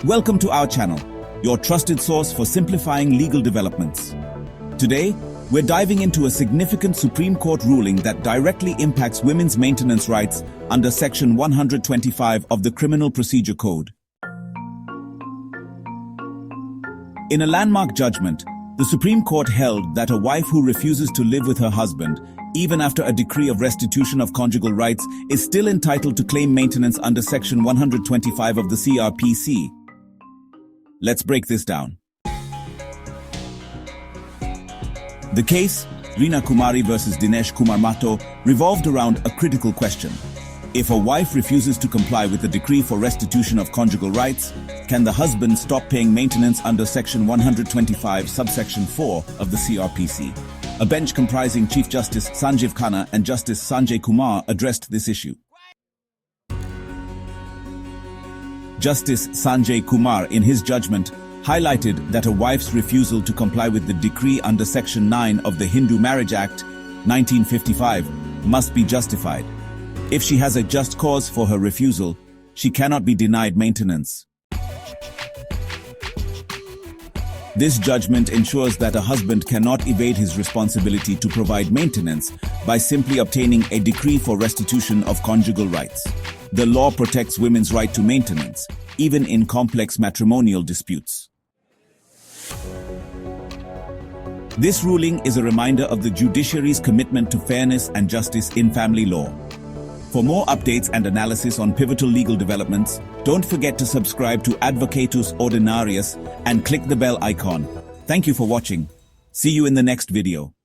Welcome to our channel, your trusted source for simplifying legal developments. Today, we're diving into a significant Supreme Court ruling that directly impacts women's maintenance rights under Section 125 of the Criminal Procedure Code. In a landmark judgment, the Supreme Court held that a wife who refuses to live with her husband, even after a decree of restitution of conjugal rights, is still entitled to claim maintenance under Section 125 of the CRPC. Let's break this down. The case, Rina Kumari versus Dinesh Kumar Mahto, revolved around a critical question. If a wife refuses to comply with the decree for restitution of conjugal rights, can the husband stop paying maintenance under Section 125, subsection 4 of the CRPC? A bench comprising Chief Justice Sanjiv Khanna and Justice Sanjay Kumar addressed this issue. Justice Sanjay Kumar, in his judgment, highlighted that a wife's refusal to comply with the decree under Section 9 of the Hindu Marriage Act, 1955, must be justified. If she has a just cause for her refusal, she cannot be denied maintenance. This judgment ensures that a husband cannot evade his responsibility to provide maintenance by simply obtaining a decree for restitution of conjugal rights. The law protects women's right to maintenance, even in complex matrimonial disputes. This ruling is a reminder of the judiciary's commitment to fairness and justice in family law. For more updates and analysis on pivotal legal developments, don't forget to subscribe to Advocatus Ordinarius and click the bell icon. Thank you for watching. See you in the next video.